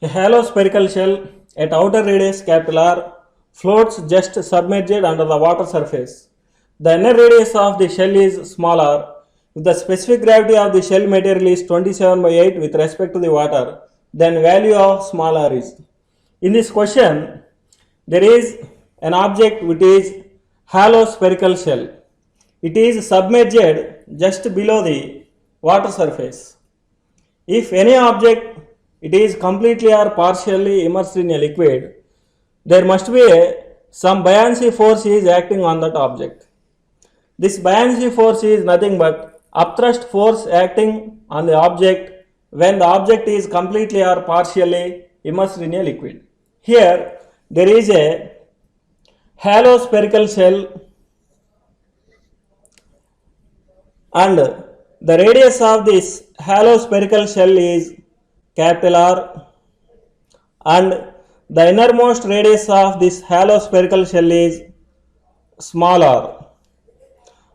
A hollow spherical shell at outer radius capital R floats just submerged under the water surface. The inner radius of the shell is small r. If the specific gravity of the shell material is 27 by 8 with respect to the water, then value of small r is. In this question, there is an object which is hollow spherical shell. It is submerged just below the water surface. If any object it is completely or partially immersed in a liquid, there must be some buoyancy force is acting on that object. This buoyancy force is nothing but upthrust force acting on the object when the object is completely or partially immersed in a liquid. Here there is a hollow spherical shell and the radius of this hollow spherical shell is capital R and the innermost radius of this hollow spherical shell is small r,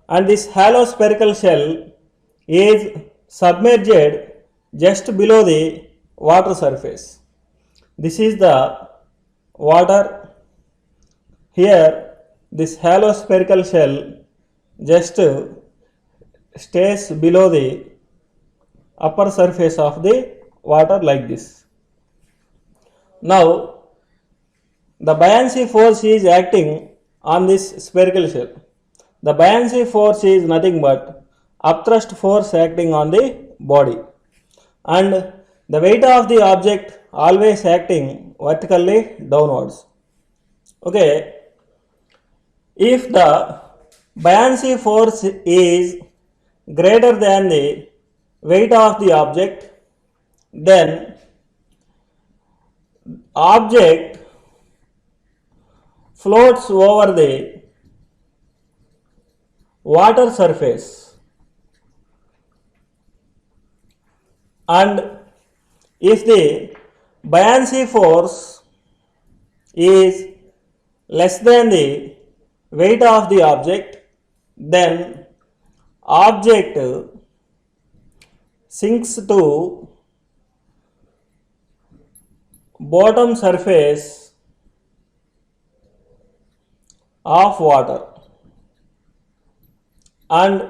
and this hollow spherical shell is submerged just below the water surface. This is the water. Here this hollow spherical shell just stays below the upper surface of the water like this. Now the buoyancy force is acting on this spherical shell. The buoyancy force is nothing but upthrust force acting on the body, and the weight of the object always acting vertically downwards. Okay, if the buoyancy force is greater than the weight of the object, then object floats over the water surface, and if the buoyancy force is less than the weight of the object, then object sinks to bottom surface of water, and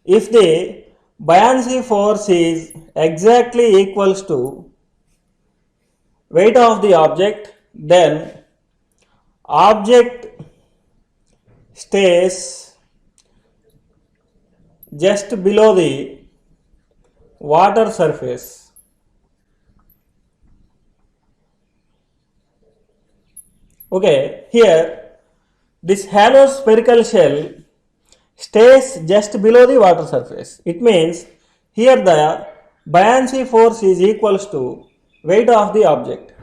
if the buoyancy force is exactly equals to weight of the object, then object stays just below the water surface. Okay, here this hollow spherical shell stays just below the water surface. It means here the buoyancy force is equals to weight of the object,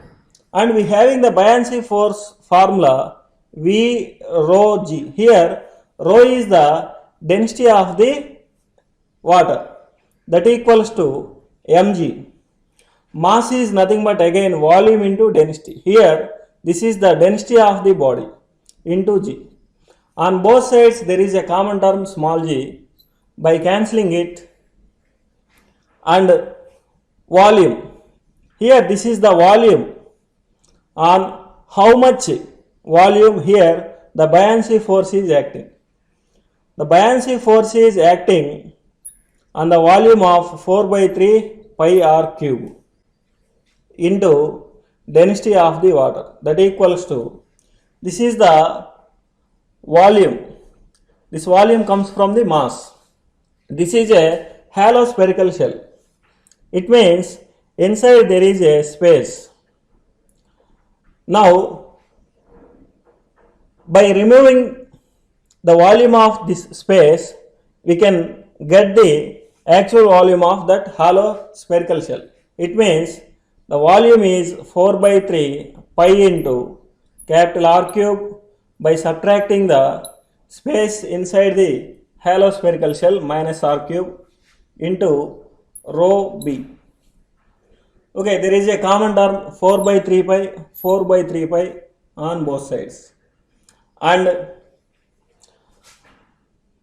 and we having the buoyancy force formula V rho g. Here rho is the density of the water, that equals to mg. Mass is nothing but again volume into density. Here this is the density of the body into g. On both sides there is a common term small g. By cancelling it, and volume, here this is the volume. On how much volume, here the buoyancy force is acting. The buoyancy force is acting on the volume of 4 by 3 pi r cube into density of the water, that equals to, this is the volume. This volume comes from the mass. This is a hollow spherical shell. It means inside there is a space. Now by removing the volume of this space, we can get the actual volume of that hollow spherical shell. It means the volume is 4 by 3 pi into capital R cube by subtracting the space inside the hollow spherical shell minus R cube into rho b. Okay, there is a common term 4 by 3 pi on both sides, and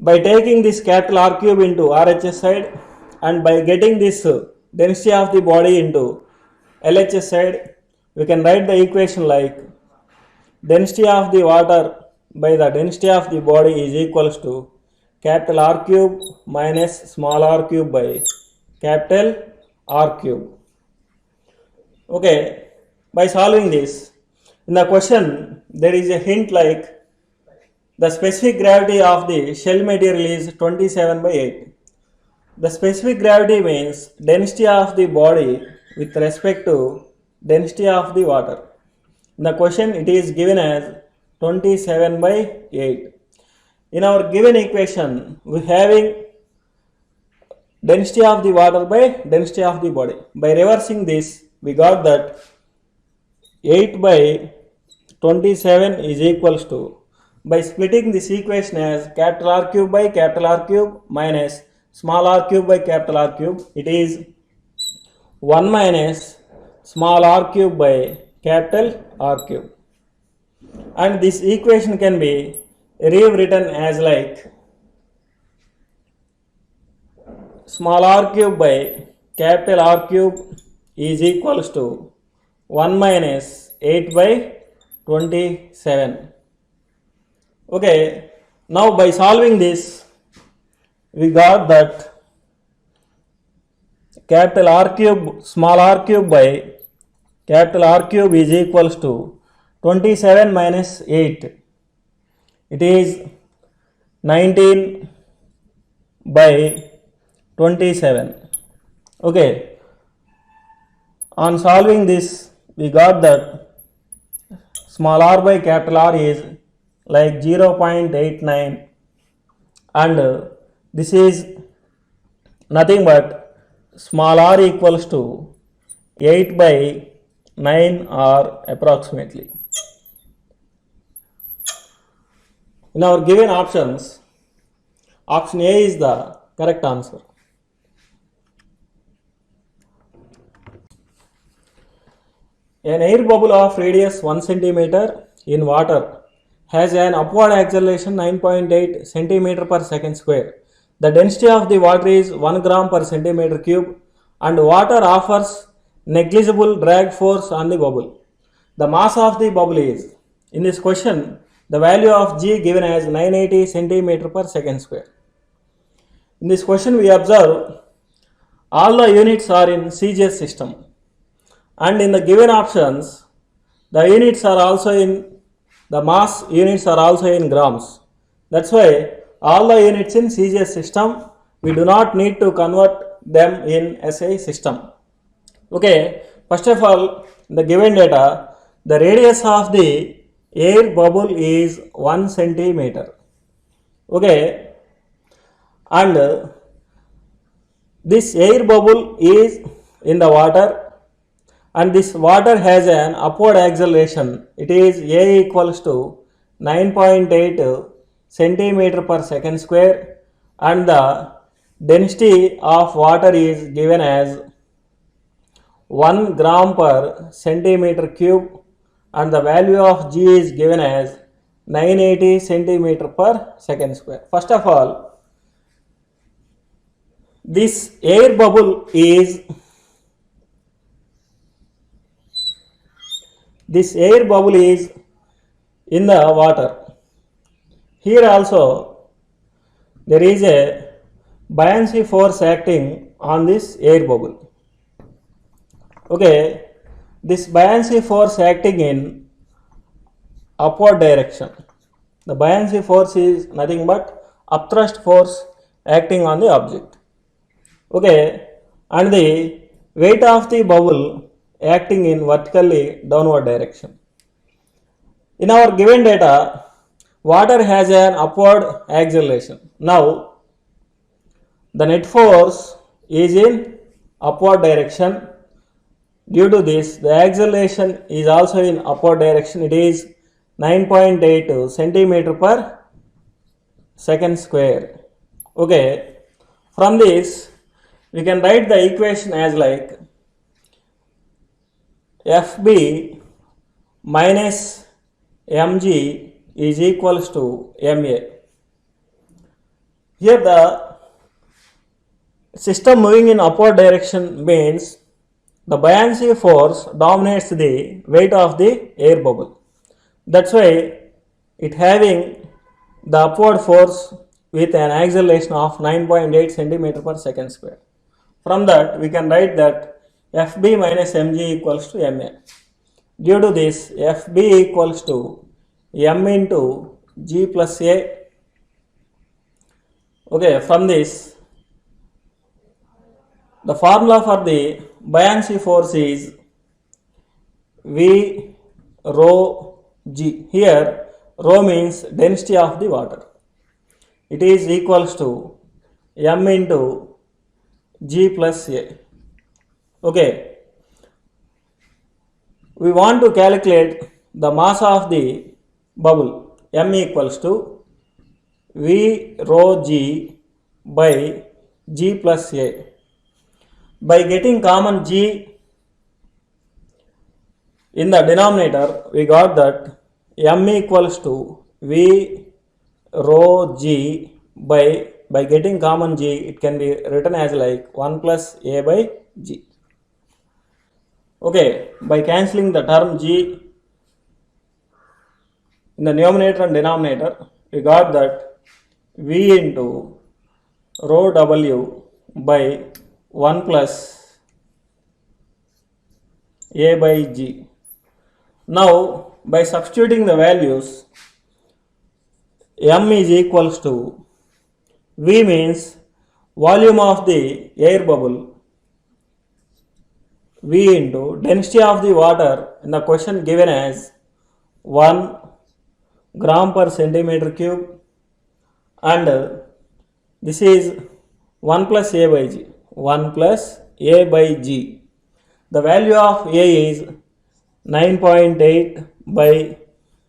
by taking this capital R cube into RHS side and by getting this density of the body into LHS side, we can write the equation like density of the water by the density of the body is equals to capital R cube minus small r cube by capital R cube. Okay, by solving this, in the question there is a hint like the specific gravity of the shell material is 27 by 8. The specific gravity means density of the body with respect to density of the water. In the question it is given as 27 by 8. In our given equation we having density of the water by density of the body. By reversing this we got that 8 by 27 is equals to, by splitting this equation as capital R cube by capital R cube minus small r cube by capital R cube, it is 1 minus small r cube by capital R cube. And this equation can be rewritten as like small r cube by capital R cube is equals to 1 minus 8 by 27. Okay, now by solving this, we got that capital R cube, small r cube by capital R cube is equals to 27 minus 8. It is 19 by 27. Okay, on solving this, we got that small r by capital R is like 0.89 and this is nothing but small r equals to 8 by 9 or approximately. In our given options, option A is the correct answer. An air bubble of radius 1 centimeter in water has an upward acceleration 9.8 centimeter per second square. The density of the water is 1 gram per centimeter cube and water offers negligible drag force on the bubble. The mass of the bubble is, in this question, the value of G given as 980 centimeter per second square. In this question we observe all the units are in CGS system and in the given options the units are also in, the mass units are also in grams. That's why all the units in CGS system we do not need to convert them in SI system. Okay, first of all, in the given data, the radius of the air bubble is 1 centimeter. Okay, and this air bubble is in the water and this water has an upward acceleration. It is A equals to 9.8 centimeter per second square and the density of water is given as 1 gram per centimeter cube and the value of G is given as 980 centimeter per second square. First of all, this air bubble is in the water. Here also there is a buoyancy force acting on this air bubble. Okay, this buoyancy force acting in upward direction. The buoyancy force is nothing but upthrust force acting on the object. Okay, and the weight of the bubble acting in vertically downward direction. In our given data, water has an upward acceleration. Now, the net force is in upward direction. Due to this, the acceleration is also in upward direction. It is 9.8 centimeter per second square. Okay, from this we can write the equation as like FB minus mg is equals to ma. Here the system moving in upward direction means the buoyancy force dominates the weight of the air bubble. That's why it having the upward force with an acceleration of 9.8 centimeter per second square. From that we can write that Fb minus mg equals to ma. Due to this, Fb equals to m into g plus a. Okay, from this the formula for the buoyancy force is V rho g. Here rho means density of the water. It is equals to m into g plus a. Okay, we want to calculate the mass of the bubble. M equals to V rho g by g plus a. By getting common g in the denominator, we got that m equals to V rho g by getting common g, it can be written as like 1 plus a by g. Okay, by cancelling the term g in the numerator and denominator, we got that V into rho w by 1 plus a by g. Now by substituting the values, m is equals to V means volume of the air bubble, V into density of the water in the question given as 1 gram per centimeter cube, and this is 1 plus a by g. 1 plus a by g. The value of a is 9.8 by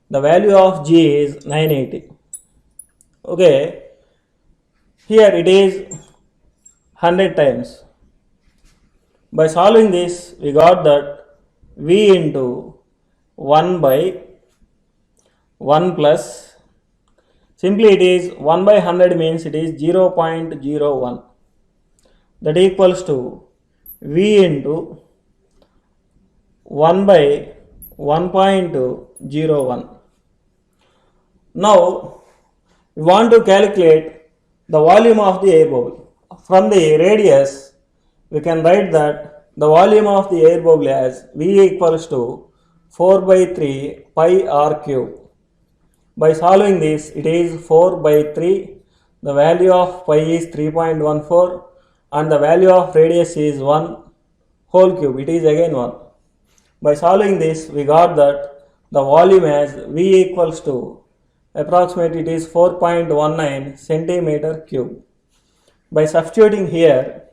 the value of g is 980. Okay, here it is 100 times. By solving this, we got that V into 1 by 1 plus, simply it is 1 by 100 means it is 0.01, that equals to V into 1 by 1.01. Now we want to calculate the volume of the air bubble. From the radius, we can write that the volume of the air bubble as V equals to 4 by 3 pi r cube. By solving this, it is 4 by 3, the value of pi is 3.14 and the value of radius is 1 whole cube, it is again 1. By solving this, we got that the volume as V equals to approximately it is 4.19 centimeter cube. By substituting here,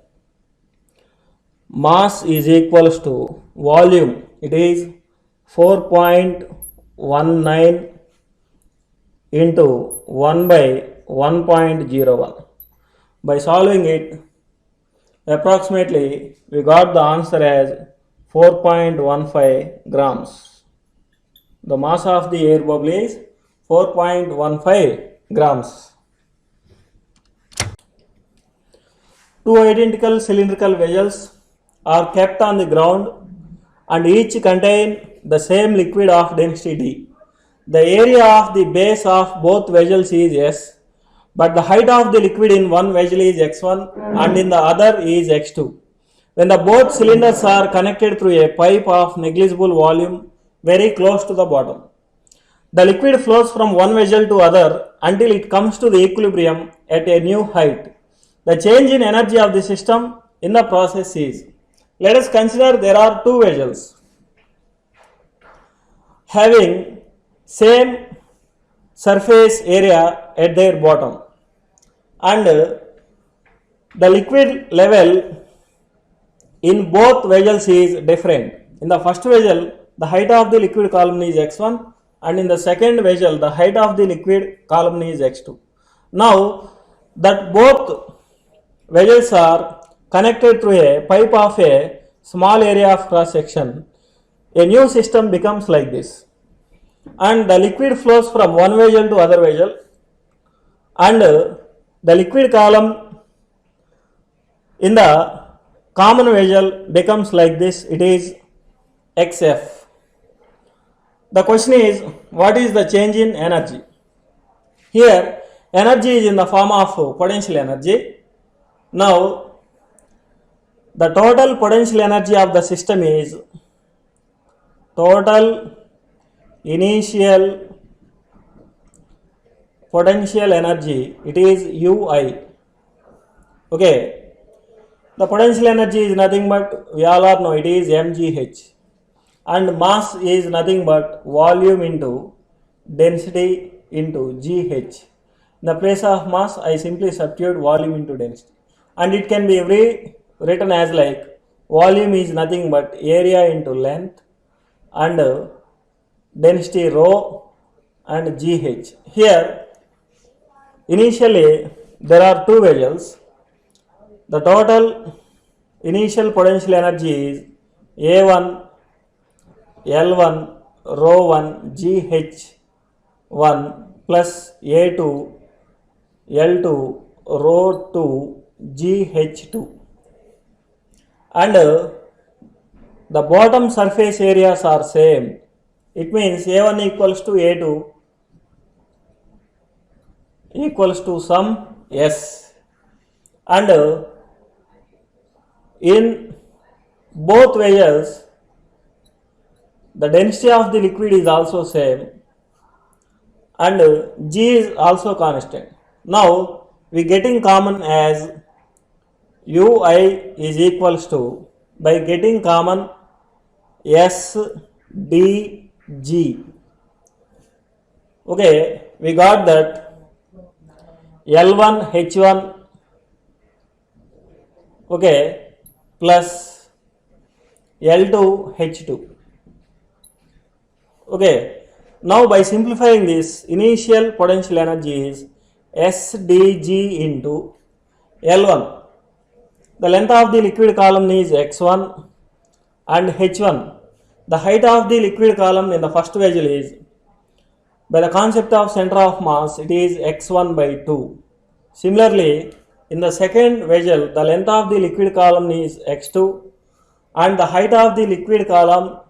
mass is equals to volume, it is 4.19 into 1 by 1.01. By solving it, approximately we got the answer as 4.15 grams. The mass of the air bubble is 4.15 grams. Two identical cylindrical vessels are kept on the ground and each contain the same liquid of density d. The area of the base of both vessels is S, but the height of the liquid in one vessel is x1 and in the other is x2. When the both cylinders are connected through a pipe of negligible volume very close to the bottom, the liquid flows from one vessel to other until it comes to the equilibrium at a new height. The change in energy of the system in the process is, let us consider there are two vessels having same surface area at their bottom, and the liquid level in both vessels is different. In the first vessel, the height of the liquid column is x1, and in the second vessel, the height of the liquid column is x2. Now that both vessels are connected through a pipe of a small area of cross section, a new system becomes like this, and the liquid flows from one vessel to other vessel, and the liquid column in the common vessel becomes like this, it is XF. The question is, what is the change in energy? Here, energy is in the form of potential energy. Now, the total potential energy of the system is total initial potential energy, it is UI. Okay, the potential energy is nothing but, we all are know, it is mgh, and mass is nothing but volume into density into gh. In the place of mass, I simply substitute volume into density, and it can be written as like volume is nothing but area into length and density rho and gh. Here initially there are two vessels. The total initial potential energy is A1 L1 rho 1 GH1 plus A2 L2 rho 2 GH2, and the bottom surface areas are same. It means A1 equals to A2 equals to some S, and in both vessels the density of the liquid is also same and G is also constant. Now we getting common as Ui is equals to, by getting common SdG. Okay, we got that L1 H1, okay, plus L2 H2. Okay, now by simplifying this, initial potential energy is SdG into L1. The length of the liquid column is x1 and h1. The height of the liquid column in the first vessel is, by the concept of center of mass, it is x1 by 2. Similarly, in the second vessel, the length of the liquid column is x2 and the height of the liquid column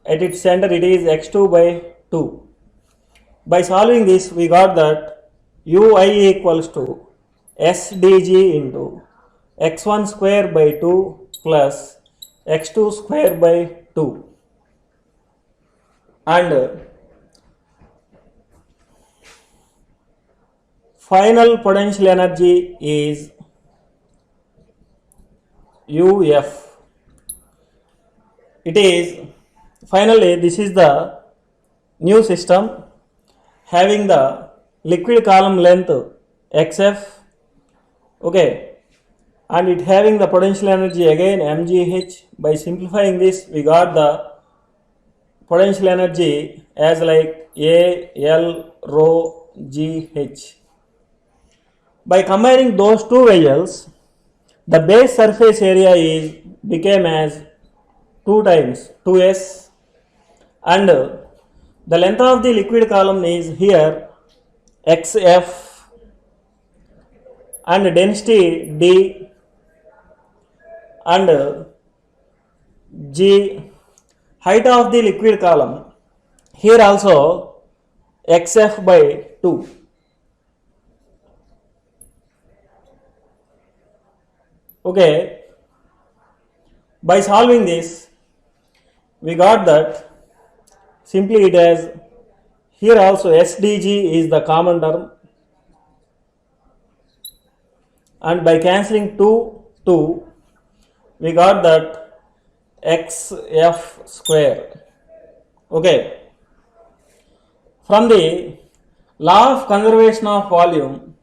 at its center, it is x2 by 2. By solving this, we got that Ui equals to SdG into x1 square by 2 plus x2 square by 2, and final potential energy is UF. It is, finally, this is the new system having the liquid column length XF, okay, and it having the potential energy again mgh. By simplifying this, we got the potential energy as like A L rho gh. By combining those two vessels, the base surface area is became as 2 times 2s, and the length of the liquid column is here xf, and density d, and g, height of the liquid column here also xf by 2. Okay, by solving this, we got that simply it has, here also SdG is the common term, and by cancelling 2, we got that xf square. Okay, from the law of conservation of volume,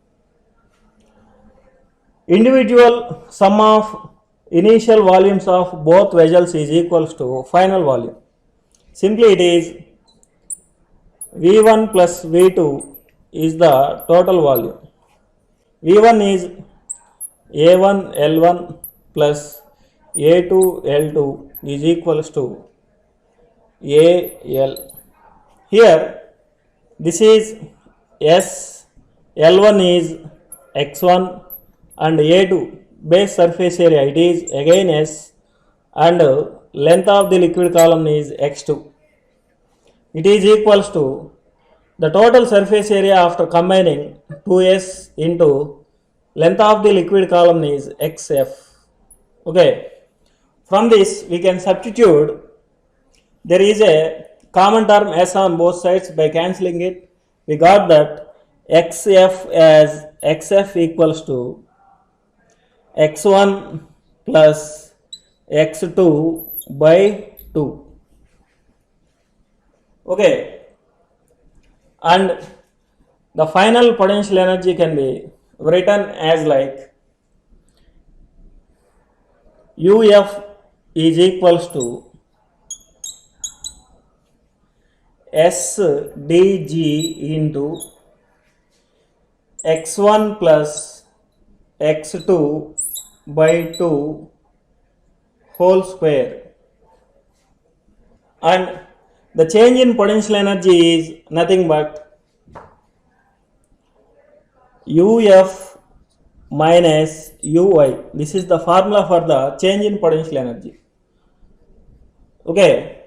individual sum of initial volumes of both vessels is equals to final volume. Simply it is V1 plus V2 is the total volume. V1 is A1 L1 plus A2 L2 is equals to AL. Here this is S, L1 is x1 and A2 base surface area, it is again S, and length of the liquid column is x2. It is equals to the total surface area after combining 2s into length of the liquid column is xf. Okay, from this we can substitute, there is a common term s on both sides. By cancelling it, we got that xf as xf equals to x1 plus x2 by 2. Okay, and the final potential energy can be written as like UF is equals to SdG into x1 plus x2 by 2 whole square, and the change in potential energy is nothing but UF minus Ui. This is the formula for the change in potential energy. Okay,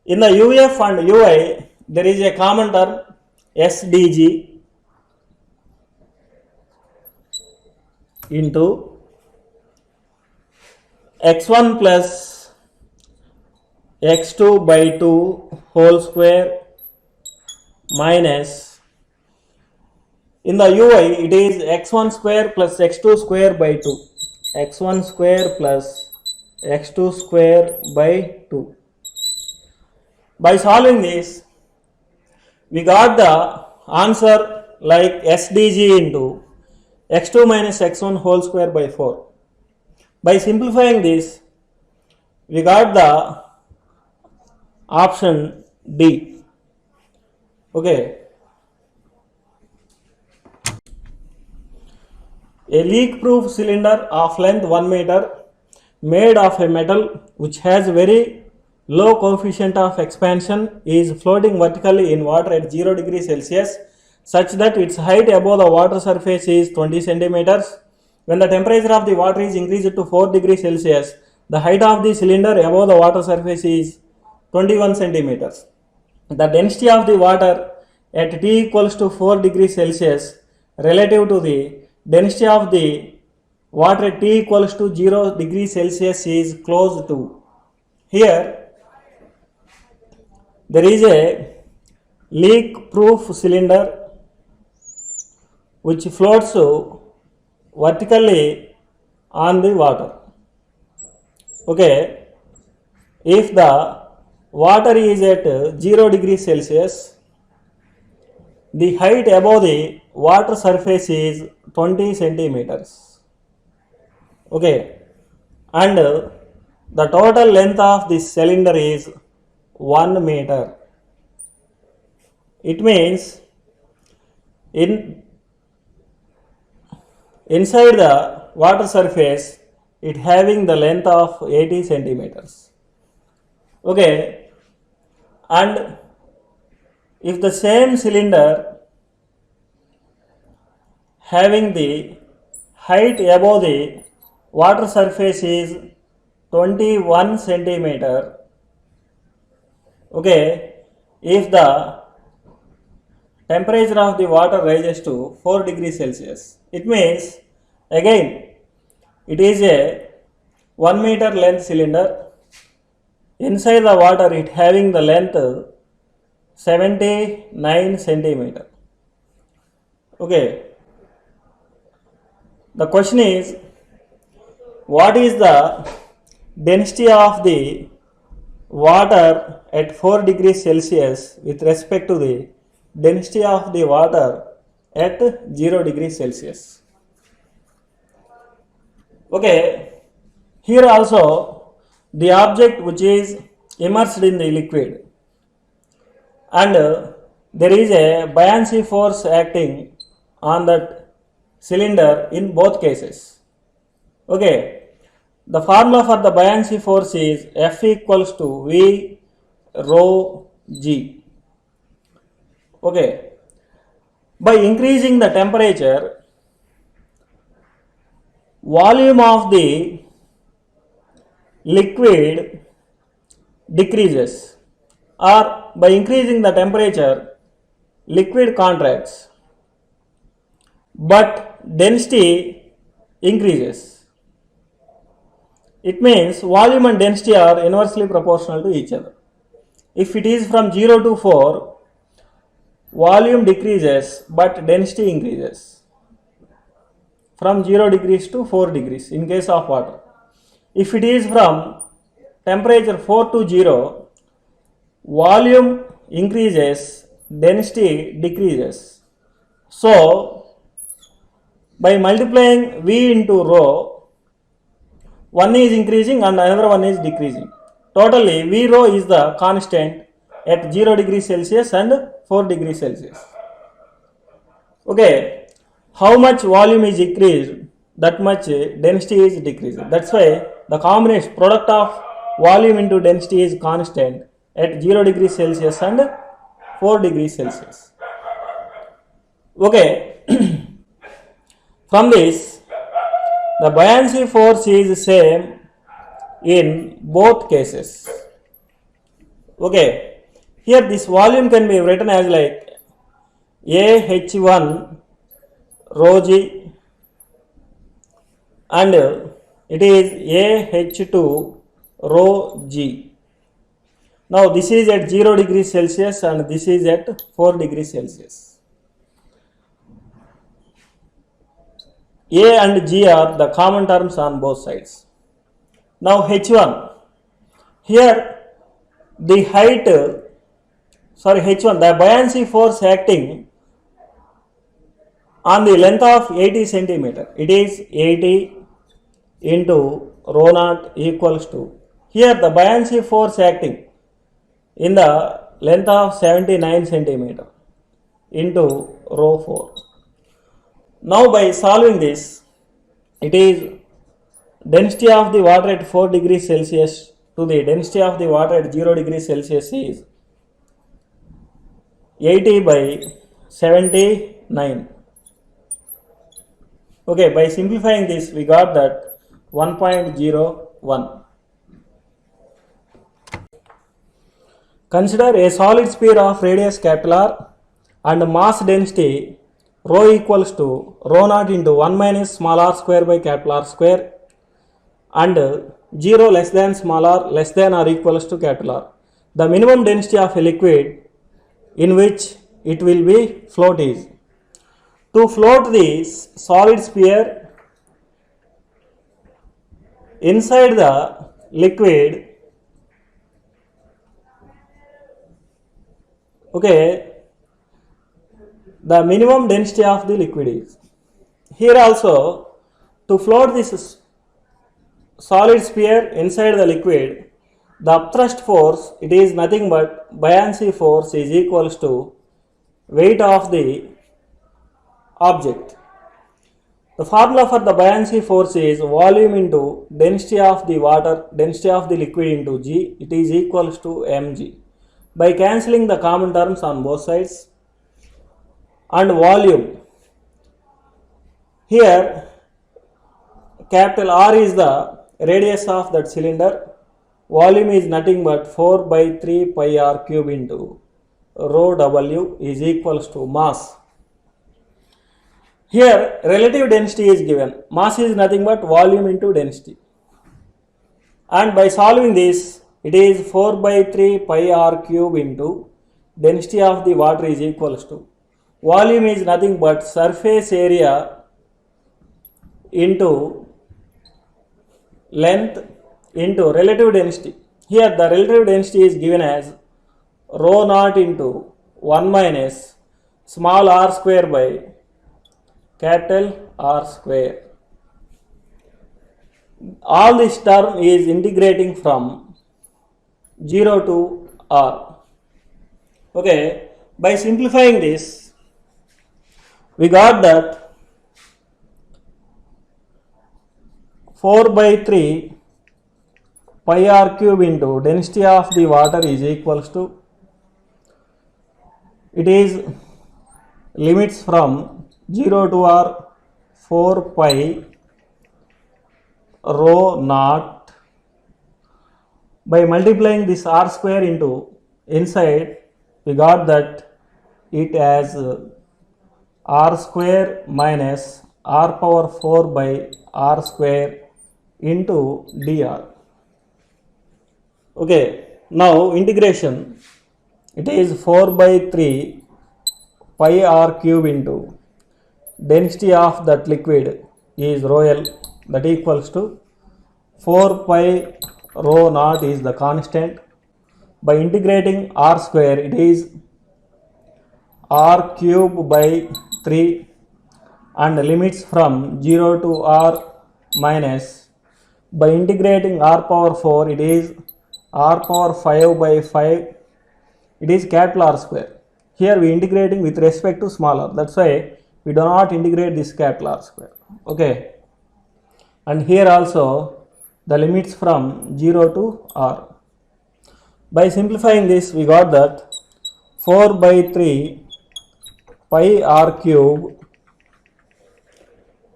in the UF and Ui there is a common term SdG into x1 plus x2 by 2 whole square minus, in the Ui it is x1 square plus x2 square by 2, x1 square plus x2 square by 2. By solving this, we got the answer like SdG into x2 minus x1 whole square by 4. By simplifying this, we got the option D. Okay, a leak proof cylinder of length 1 meter made of a metal which has very low coefficient of expansion is floating vertically in water at 0 degree Celsius such that its height above the water surface is 20 centimeters. When the temperature of the water is increased to 4 degrees Celsius, the height of the cylinder above the water surface is 21 centimeters. The density of the water at T equals to 4 degrees Celsius relative to the density of the water at T equals to 0 degrees Celsius is close to. Here there is a leak proof cylinder which floats vertically on the water. Okay, if the water is at 0 degrees Celsius, the height above the water surface is 20 centimeters. Okay, and the total length of this cylinder is 1 meter. It means inside the water surface it having the length of 80 centimeters. Okay, and if the same cylinder having the height above the water surface is 21 centimeter, okay, if the temperature of the water rises to 4 degrees Celsius, it means again it is a 1 meter length cylinder. Inside the water it having the length 79 centimeter. Okay, the question is, what is the density of the water at 4 degrees Celsius with respect to the density of the water at 0 degrees Celsius? Okay, here also the object which is immersed in the liquid, and there is a buoyancy force acting on that cylinder in both cases. Okay, the formula for the buoyancy force is F equals to V rho G. Okay, by increasing the temperature, volume of the liquid decreases, or by increasing the temperature liquid contracts but density increases. It means volume and density are inversely proportional to each other. If it is from 0 to 4, volume decreases but density increases from 0 degrees to 4 degrees in case of water. If it is from temperature 4 to 0, volume increases, density decreases. So by multiplying V into rho, one is increasing and another one is decreasing. Totally V rho is the constant at 0 degrees Celsius and 4 degrees Celsius. Okay, how much volume is increased, that much density is decreased. That's why the combination product of volume into density is constant at 0 degrees Celsius and 4 degrees Celsius. Okay, from this the buoyancy force is same in both cases. Okay, here this volume can be written as like AH1 rho g and it is AH2 rho g. Now this is at 0 degrees Celsius and this is at 4 degrees Celsius. A and G are the common terms on both sides. Now H1, here the height, H1, the buoyancy force acting on the length of 80 centimeter. It is 80 into rho naught equals to, here the buoyancy force acting in the length of 79 centimeter into rho 4. Now by solving this, it is density of the water at 4 degrees Celsius to the density of the water at 0 degrees Celsius is 80 by 79. Okay, by simplifying this we got that 1.01. Consider a solid sphere of radius capital R and mass density rho equals to rho naught into 1 minus small r square by capital R square and 0 less than small r less than or equals to capital R. The minimum density of a liquid in which it will be float is. To float this solid sphere inside the liquid, okay, the minimum density of the liquid is. Here also, to float this solid sphere inside the liquid, the upthrust force, it is nothing but buoyancy force is equals to weight of the object. The formula for the buoyancy force is volume into density of the water, density of the liquid into G, it is equals to mg. By cancelling the common terms on both sides, and volume, here capital R is the radius of that cylinder, volume is nothing but 4 by 3 pi r cube into rho w is equals to mass. Here relative density is given, mass is nothing but volume into density, and by solving this it is 4 by 3 pi r cube into density of the water is equals to volume is nothing but surface area into length into relative density. Here the relative density is given as rho naught into 1 minus small r square by capital R square. All this term is integrating from 0 to R. Okay, by simplifying this, we got that 4 by 3 pi r cube into density of the water is equals to, it is limits from 0 to R 4 pi rho naught. By multiplying this r square into inside, we got that it as r square minus r power 4 by r square into dr. Okay, now integration, it is 4 by 3 pi r cube into density of that liquid is rho L, that equals to 4 pi rho naught is the constant. By integrating r square, it is r cube by 3 and limits from 0 to r minus. By integrating r power 4, it is r power 5 by 5, it is capital R square. Here we integrating with respect to small r, that's why we do not integrate this capital R square. Okay, and here also the limits from 0 to r. By simplifying this, we got that 4 by 3 pi r cube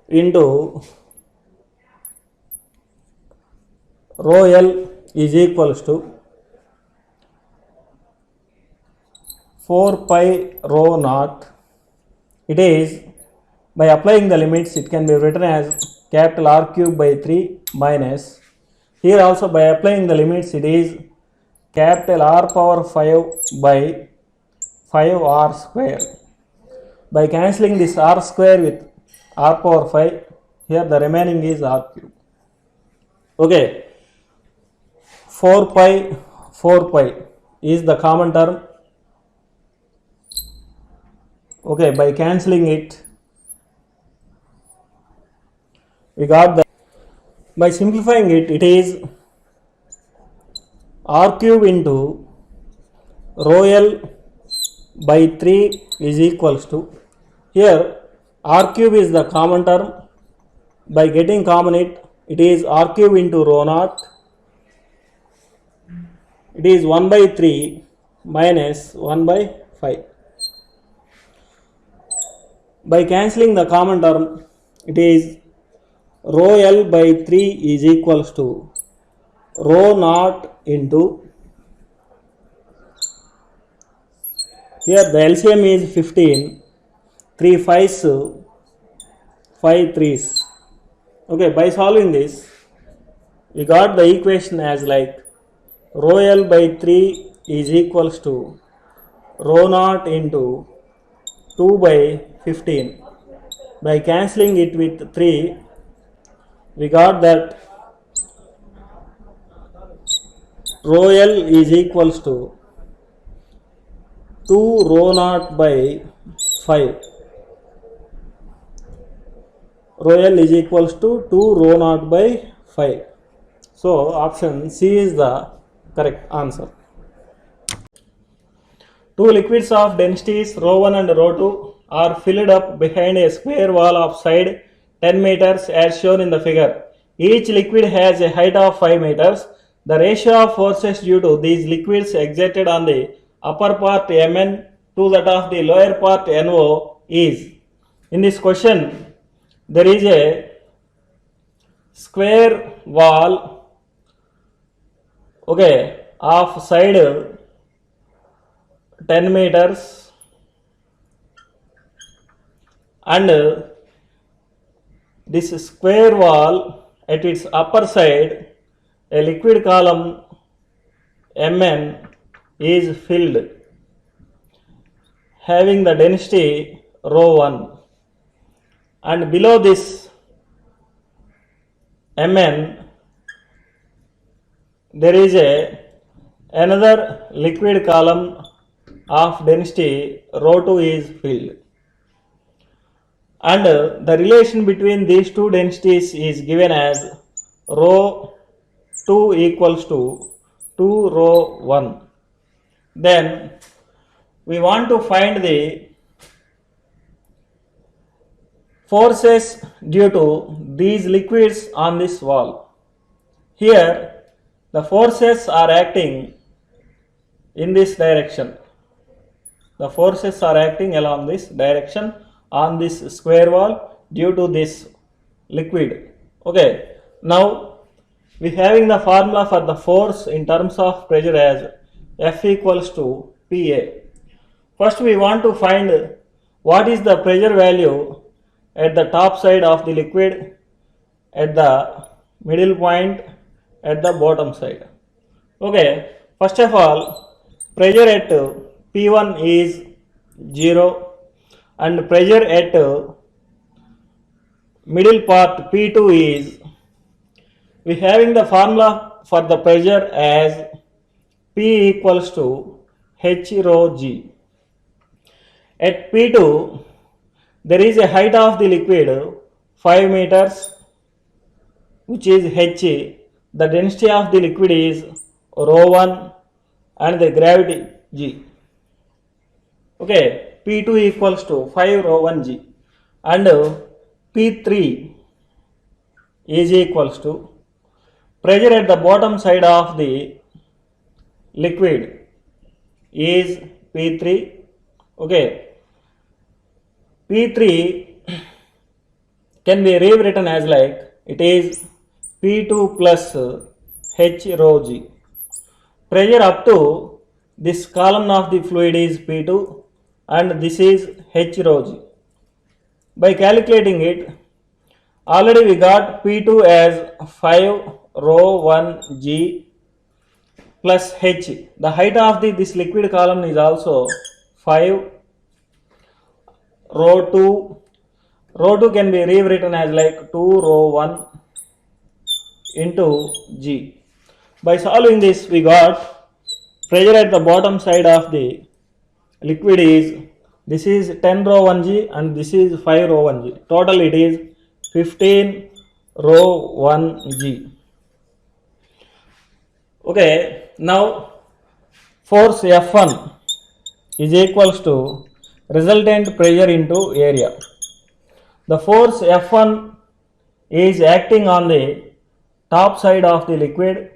into rho L is equals to 4 pi rho naught. It is, by applying the limits, it can be written as capital R cube by 3 minus, here also by applying the limits, it is capital R power 5 by 5 r square. By cancelling this r square with r power 5, here the remaining is r cube. Okay, 4 pi is the common term. Okay, by cancelling it, we got that. By simplifying it, it is r cube into rho L by 3 is equals to, here r cube is the common term. By getting common it is r cube into rho naught, it is 1 by 3 minus 1 by 5. By cancelling the common term, it is rho L by 3 is equals to rho naught into, here the LCM is 15, 3 5s, 5 3s. Okay, by solving this, we got the equation as like rho L by 3 is equals to rho naught into 2 by 15. By cancelling it with 3, we got that rho L is equals to 2 rho naught by 5. Rho L is equals to 2 rho naught by 5. So option C is the correct answer. Two liquids of densities rho 1 and rho 2 are filled up behind a square wall of side 10 meters as shown in the figure. Each liquid has a height of 5 meters. The ratio of forces due to these liquids exerted on the upper part Mn to that of the lower part No is. In this question, there is a square wall, okay, of side 10 meters, and this square wall at its upper side a liquid column Mn is filled having the density rho 1, and below this Mn there is another liquid column of density rho 2 is filled, and the relation between these two densities is given as rho 2 equals to 2 rho 1. Then we want to find the forces due to these liquids on this wall. Here the forces are acting in this direction. The forces are acting along this direction on this square wall due to this liquid. Okay, now we having the formula for the force in terms of pressure as F equals to PA. First we want to find what is the pressure value at the top side of the liquid, at the middle point, at the bottom side. Okay, first of all, pressure at P1 is 0 and pressure at middle part P2 is, we having the formula for the pressure as P equals to H rho G. At P2 there is a height of the liquid 5 meters, which is H. The density of the liquid is rho 1 and the gravity G. Okay, P2 equals to 5 rho 1 G and P3 is equals to pressure at the bottom side of the liquid is P3. Okay, P3 can be rewritten as like it is P2 plus H rho G. Pressure up to this column of the fluid is P2 and this is H rho G. By calculating it, already we got P2 as 5 rho 1 G plus H. The height of this liquid column is also 5 rho 2. Rho 2 can be rewritten as like 2 rho 1 into G. By solving this, we got pressure at the bottom side of the liquid is, this is 10 rho 1 G and this is 5 rho 1 G. Total it is 15 rho 1 G. Okay, now force F1 is equals to resultant pressure into area. The force F1 is acting on the top side of the liquid,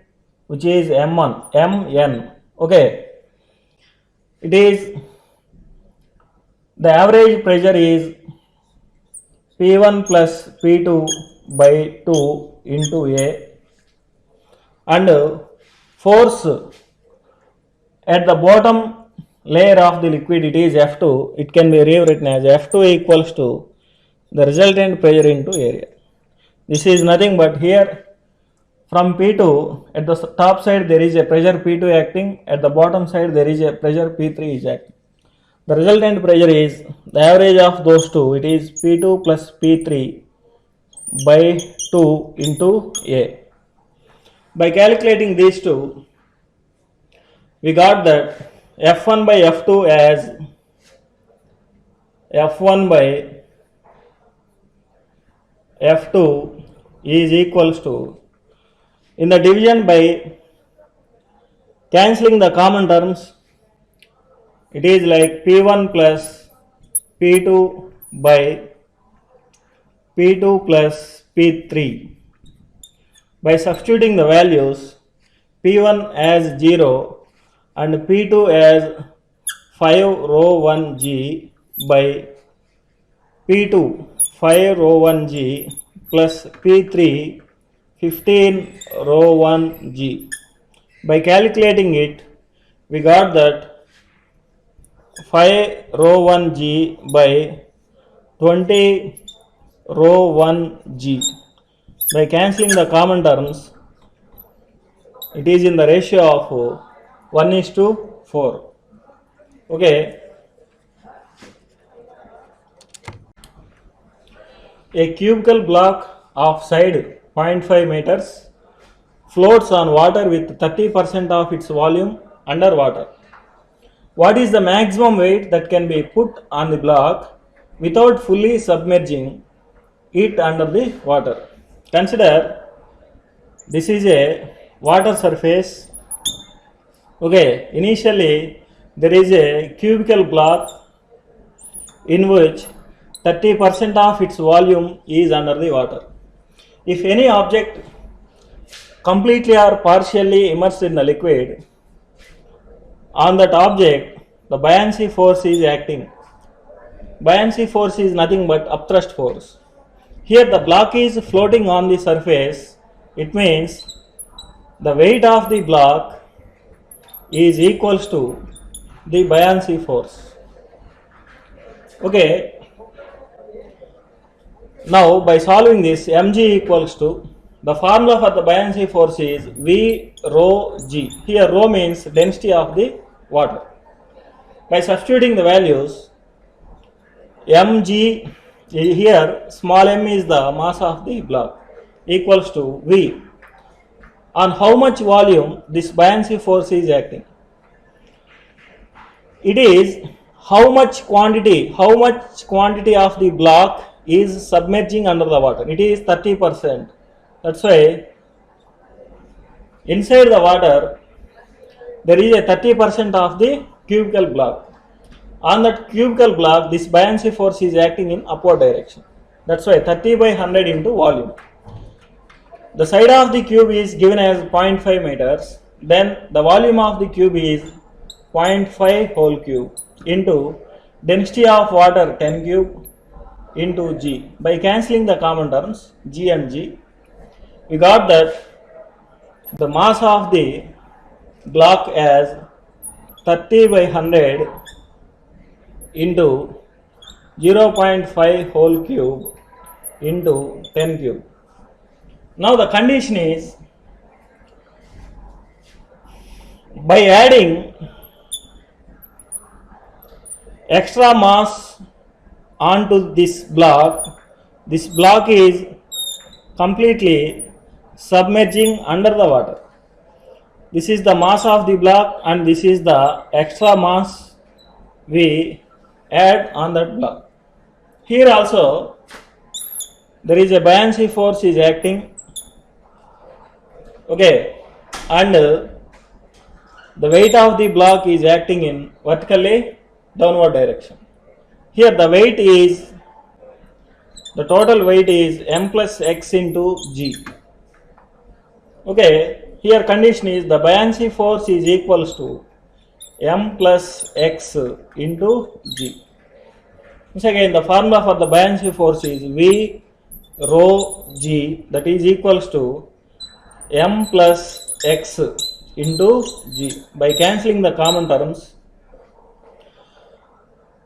which is Mn. Okay, it is, the average pressure is P1 plus P2 by 2 into A, and force at the bottom layer of the liquid it is F2. It can be rewritten as F2 equals to the resultant pressure into area. This is nothing but here from P2 at the top side there is a pressure P2 acting, at the bottom side there is a pressure P3 is acting. The resultant pressure is the average of those two, it is P2 plus P3 by 2 into A. By calculating these two, we got that F1 by F2 as F1 by F2 is equals to, in the division by cancelling the common terms, it is like P1 plus P2 by P2 plus P3. By substituting the values, P1 as 0 and P2 as 5 rho 1 G by P2 5 rho 1 G plus P3 15 rho 1 G. By calculating it, we got that 5 rho 1 G by 20 rho 1 G. By cancelling the common terms, it is in the ratio of 1:4. Okay. A cubical block of side 0.5 meters floats on water with 30% of its volume underwater. What is the maximum weight that can be put on the block without fully submerging it under the water? Consider this is a water surface. Okay, initially there is a cubical block in which 30% of its volume is under the water. If any object completely or partially immersed in the liquid, on that object the buoyancy force is acting. Buoyancy force is nothing but upthrust force. Here the block is floating on the surface. It means the weight of the block is equals to the buoyancy force. Okay, now by solving this, mg equals to, the formula for the buoyancy force is V rho g. Here rho means density of the water. By substituting the values, mg, here small m is the mass of the block, equals to V. On how much volume this buoyancy force is acting? It is how much quantity of the block is submerging under the water. It is 30%. That's why inside the water there is a 30% of the cubical block. On that cubical block, this buoyancy force is acting in upward direction. That's why 30 by 100 into volume. The side of the cube is given as 0.5 meters. Then the volume of the cube is 0.5 whole cube into density of water 10 cube into g. By cancelling the common terms g and g, we got that the mass of the block as 30 by 100 into 0.5 whole cube into 10 cube. Now the condition is, by adding extra mass onto this block is completely submerging under the water. This is the mass of the block and this is the extra mass we add on that block. Here also there is a buoyancy force is acting, okay, and the weight of the block is acting in vertically downward direction. Here the weight is, the total weight is m plus x into g. Okay, here condition is the buoyancy force is equals to m plus x into g. Once again, the formula for the buoyancy force is V rho g, that is equals to m plus x into g. By cancelling the common terms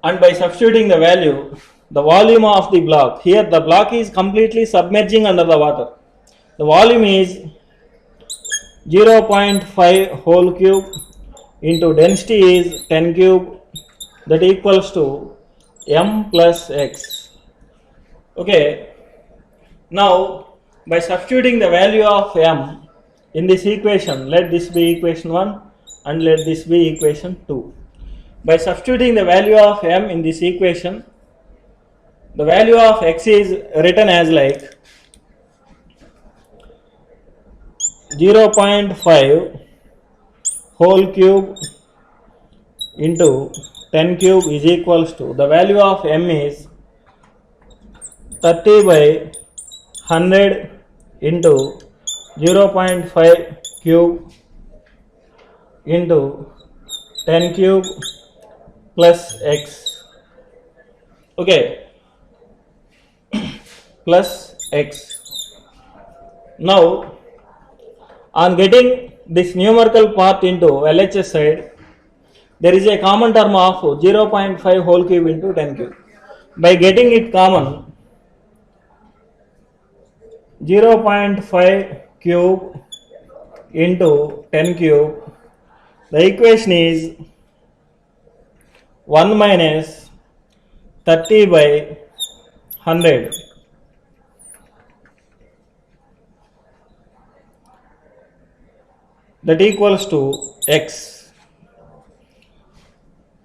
and by substituting the value, the volume of the block, here the block is completely submerging under the water. The volume is 0.5 whole cube into density is 10 cube, that equals to m plus x. Okay, now by substituting the value of m in this equation, let this be equation 1 and let this be equation 2. By substituting the value of m in this equation, the value of x is written as like 0.5 whole cube into 10 cube is equals to, the value of m is 30 by 100 into 0.5 cube into 10 cube plus x. Okay, plus x. Now on getting this numerical part into LHS side, there is a common term of 0.5 whole cube into 10 cube. By getting it common, 0.5 cube into 10 cube, the equation is 1 minus 30 by 100. That equals to x.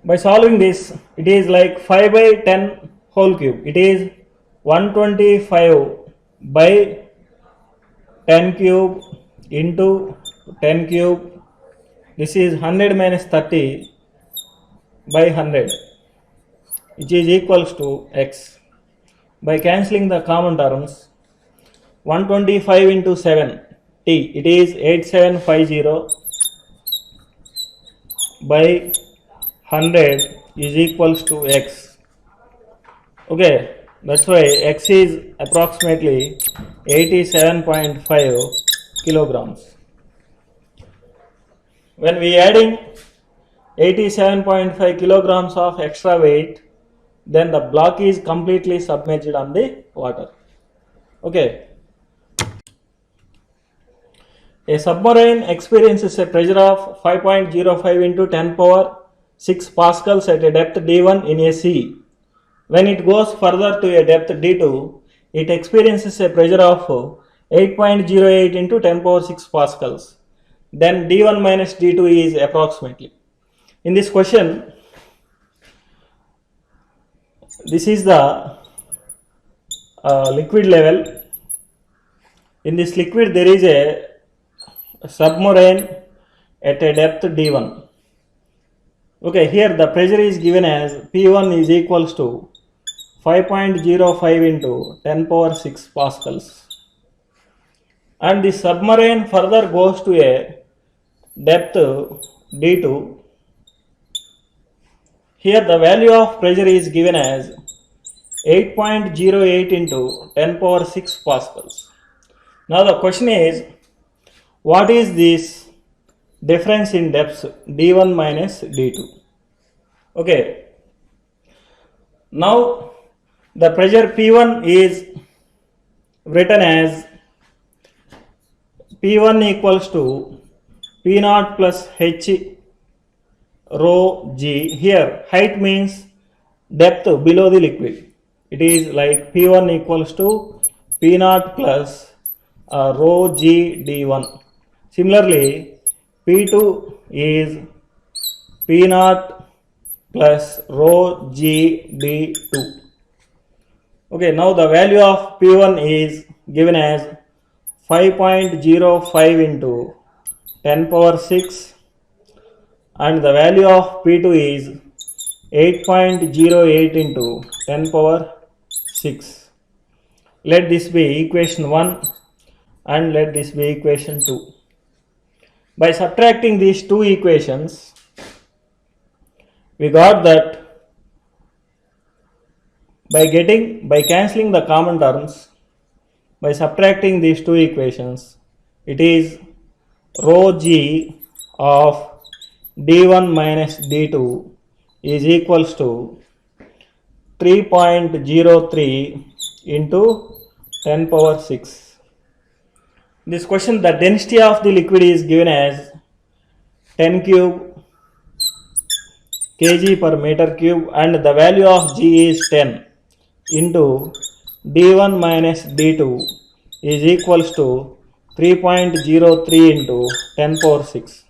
By solving this, it is like 5 by 10 whole cube. It is 125 by 10 cube into 10 cube. This is 100 minus 30 by 100, which is equals to x. By cancelling the common terms, 125 into 7 t, it is 8750 by 100 is equals to x. Okay, that's why x is approximately 87.5 kilograms. when we adding 87.5 kilograms of extra weight, then the block is completely submerged on the water. Okay. A submarine experiences a pressure of 5.05 into 10 power 6 pascals at a depth d1 in a sea. When it goes further to a depth d2, it experiences a pressure of 8.08 into 10 power 6 pascals. Then d1 minus d2 is approximately. In this question, this is the liquid level. In this liquid there is a submarine at a depth d1. Okay, here the pressure is given as P1 is equals to 5.05 into 10 power 6 pascals. And the submarine further goes to a depth d2. Here the value of pressure is given as 8.08 into 10 power 6 pascals. Now the question is, what is this difference in depths d1 minus d2? Okay. Now the pressure P1 is written as P1 equals to P0 plus H rho g. Here height means depth below the liquid. It is like P1 equals to P0 plus rho g d1. Similarly, P2 is P0 plus rho g d2. Okay, now the value of P1 is given as 5.05 into 10 power 6 and the value of P2 is 8.08 into 10 power 6. Let this be equation 1 and let this be equation 2. By subtracting these two equations, we got that by cancelling the common terms, by subtracting these two equations, it is rho g of d1 minus d2 is equals to 3.03 into 10 power 6. This question, the density of the liquid is given as 10 cube kg per meter cube and the value of g is 10 into d1 minus d2 is equals to 3.03 into 10 power 6.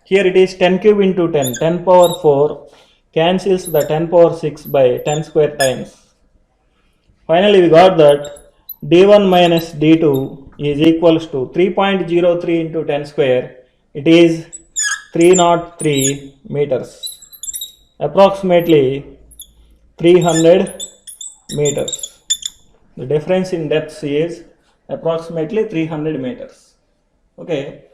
Here it is 10 cube into 10, 10 power 4 cancels the 10 power 6 by 10 square times. Finally, we got that d1 minus d2 is equals to 3.03 into 10 square. It is 303 meters, approximately 300 meters. The difference in depth is approximately 300 meters. Okay.